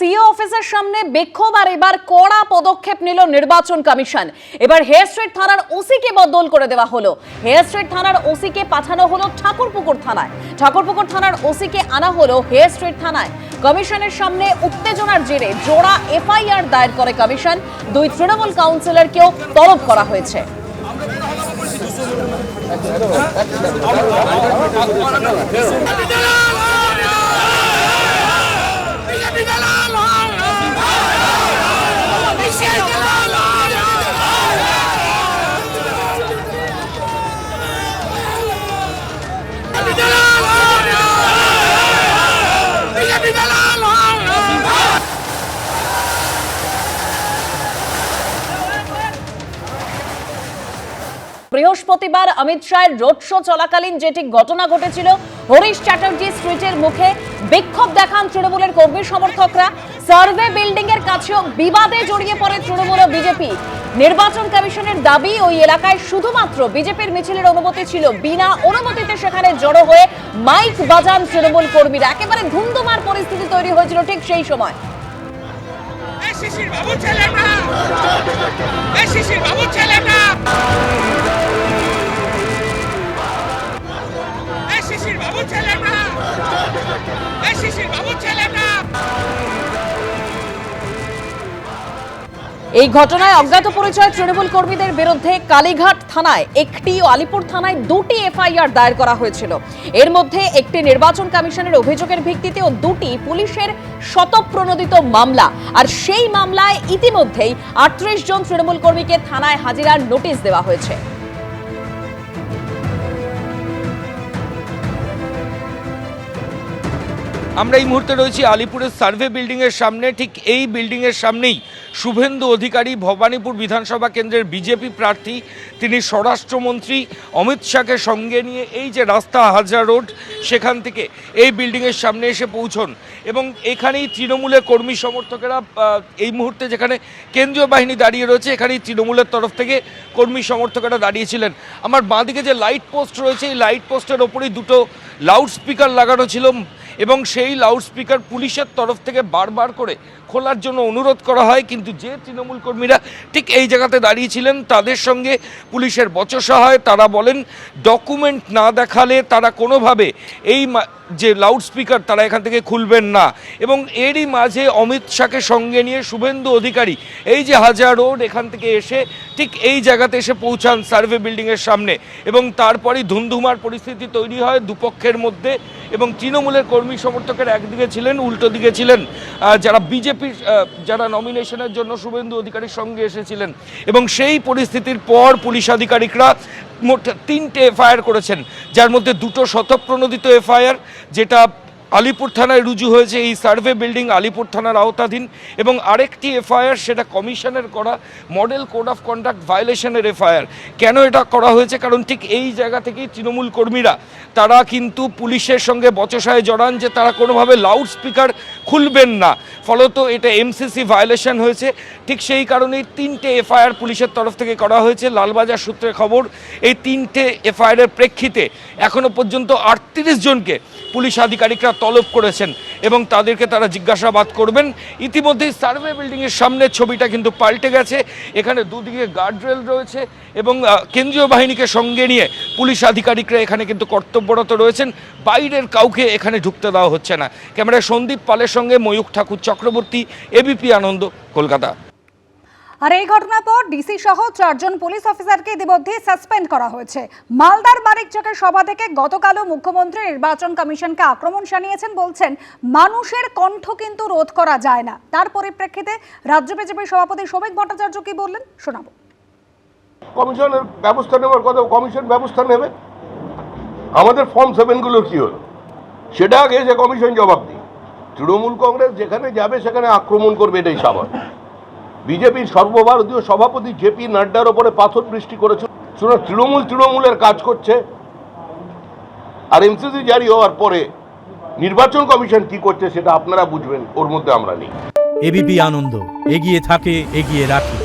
CO অফিসের সামনে বিক্ষোভ আর এবার কড়া পদক্ষেপ নিল নির্বাচন কমিশন। এবার হেয়ার স্ট্রিট থানার ওসিকে বদল করে দেওয়া হলো। হেয়ার স্ট্রিট থানার ওসিকে পাঠানো হলো ঠাকুরপুকুর থানায়। ঠাকুরপুকুর থানার ওসিকে আনা হলো হেয়ার স্ট্রিট থানায়। কমিশনের সামনে উত্তেজনার জেরে জোড়া এফআইআর দায়ের করে কমিশন। দুই তৃণমূল কাউন্সিলরকেও তলব করা হয়েছে। বৃহস্পতিবার অমিত শাহের রোড শো চলাকালীন যেটি ঘটনা ঘটেছিল, হরিশ চ্যাটার্জি স্ট্রিটের মুখে বিক্ষোভ দেখান তৃণমূলের কর্মী সমর্থকরা। সার্ভে বিল্ডিং এর কাছেও বিবাদে জড়িয়ে পড়ে তৃণমূল ও বিজেপি। নির্বাচন কমিশনের দাবি, ওই এলাকায় শুধুমাত্র বিজেপির মিছিলের অনুমতি ছিল, বিনা অনুমতিতে সেখানে জড়ো হয়ে মাইক বাজান তৃণমূল কর্মীরা। একেবারে ধুন্ধুমার পরিস্থিতি তৈরি হয়েছিল ঠিক সেই সময়। এই ঘটনায় অজ্ঞাত পরিচয় তৃণমূল কর্মীদের বিরুদ্ধে কালীঘাট থানায় একটি ও আলিপুর থানায় দুটি এফআইআর দায়ের করা হয়েছিল। এর মধ্যে একটি নির্বাচন কমিশনের অভিযোগের ভিত্তিতে ও দুটি পুলিশের শতপ্রণোদিত মামলা। আর সেই মামলায় ইতিমধ্যেই 38 জন তৃণমূল কর্মীকে থানায় হাজিরার নোটিশ দেওয়া হয়েছে। আমরা এই মুহূর্তে রয়েছি আলিপুরের সার্ভে বিল্ডিং এর সামনে। ঠিক এই বিল্ডিং এর সামনেই শুভেন্দু অধিকারী, ভবানীপুর বিধানসভা কেন্দ্রের বিজেপি প্রার্থী, তিনি স্বরাষ্ট্রমন্ত্রী অমিত শাহকে সঙ্গে নিয়ে এই যে রাস্তা হাজরা রোড, সেখান থেকে এই বিল্ডিংয়ের সামনে এসে পৌঁছন। এবং এখানেই তৃণমূলের কর্মী সমর্থকেরা, এই মুহূর্তে যেখানে কেন্দ্রীয় বাহিনী দাঁড়িয়ে রয়েছে, এখানেই তৃণমূলের তরফ থেকে কর্মী সমর্থকেরা দাঁড়িয়েছিলেন। আমার বাঁদিকে যে লাইট পোস্ট রয়েছে, এই লাইট পোস্টের ওপরেই দুটো লাউড স্পিকার লাগানো ছিল এবং সেই লাউড স্পিকার পুলিশের তরফ থেকে বারবার করে খোলার জন্য অনুরোধ করা হয়, কিন্তু যে তৃণমূল কর্মীরা ঠিক এই জায়গাতে দাঁড়িয়েছিলেন তাদের সঙ্গে পুলিশের বচসা হয়। তারা বলেন ডকুমেন্ট না দেখালে তারা কোনোভাবে এই যে লাউড স্পিকার তারা এখান থেকে খুলবেন না। এবং এরই মাঝে অমিত শাহকে সঙ্গে নিয়ে শুভেন্দু অধিকারী এই যে হাজার রোড, এখান থেকে এসে ঠিক এই জায়গাতে এসে পৌঁছান সার্ভে বিল্ডিংয়ের সামনে। এবং তারপরেই ধুন্ধুমার পরিস্থিতি তৈরি হয় দুপক্ষের মধ্যে। এবং তৃণমূলের কর্মী সমর্থকের একদিকে ছিলেন, উল্টো দিকে ছিলেন যারা বিজেপির, যারা নমিনেশনের জন্য শুভেন্দু অধিকারীর সঙ্গে এসেছিলেন। এবং সেই পরিস্থিতির পর পুলিশ আধিকারিকরা মোট 3টে এফআইআর করেছেন, যার মধ্যে দুটো শতপ্রণোদিত এফআইআর, যেটা আলিপুর থানায় রুজু হয়েছে, এই সার্ভে বিল্ডিং আলিপুর থানার আওতাধীন। এবং আরেকটি এফআইআর, সেটা কমিশনের করা মডেল কোড অফ কন্ডাক্ট ভায়োলেশনের এফআইআর। কেন এটা করা হয়েছে? কারণ ঠিক এই জায়গা থেকেই তৃণমূল কর্মীরা তারা কিন্তু পুলিশের সঙ্গে বচসায় জড়ান যে তারা কোনোভাবে লাউড স্পিকার খুলবেন না, ফলত এটা এমসিসি ভায়োলেশন হয়েছে। ঠিক সেই কারণেই 3টে এফআইআর পুলিশের তরফ থেকে করা হয়েছে। লালবাজার সূত্রে খবর, এই 3টে এফআইআরের প্রেক্ষিতে এখনও পর্যন্ত 38 জনকে পুলিশ আধিকারিকরা তলব করেছেন এবং তাদেরকে তারা জিজ্ঞাসাবাদ করবেন। ইতিমধ্যেই সার্ভে বিল্ডিংয়ের সামনের ছবিটা কিন্তু পাল্টে গেছে। এখানে দুদিকে গার্ডরেল রয়েছে এবং কেন্দ্রীয় বাহিনীকে সঙ্গে নিয়ে পুলিশ আধিকারিকরা এখানে কিন্তু কর্তব্যরত রয়েছেন। বাইরের কাউকে এখানে ঢুকতে দেওয়া হচ্ছে না। ক্যামেরায় সন্দীপ পালের সঙ্গে ময়ূখ ঠাকুর চক্রবর্তী, এবিপি আনন্দ, কলকাতা। আর এই ঘটনার পর ডিসি সহ 4 জন পুলিশ অফিসারকে ইতিমধ্যে সাসপেন্ড করা হয়েছে। মালদার মানিকচকের সভা থেকে গতকালও মুখ্যমন্ত্রী নির্বাচন কমিশনকে আক্রমণ শানিয়েছেন, বলছেন মানুষের কণ্ঠ কিন্তু রোধ করা যায় না। তার পরিপ্রেক্ষিতে রাজ্য বিজেপির সভাপতি শ্রমিক ভট্টাচার্য কি বললেন শোনাবো। কমিশনের ব্যবস্থা নেওয়ার কথা, কমিশন ব্যবস্থা নেবে। আমাদের ফর্ম 7 গুলোর কি হলো সেটা আগে যে কমিশন জবাব দিই। তৃণমূল কংগ্রেস যেখানে যাবে সেখানে আক্রমণ করবে, এটাই স্বাভাবিক। বিজেপির সর্বভারতীয় সভাপতি জেপি নাড্ডার ওপরে পাথর বৃষ্টি করেছে। তৃণমূলের কাজ করছে। আর এমসিসি জারি হওয়ার পরে নির্বাচন কমিশন কি করছে সেটা আপনারা বুঝবেন, ওর মধ্যে আমরা নেই। এবিপি আনন্দ, এগিয়ে থাকে, এগিয়ে রাখে।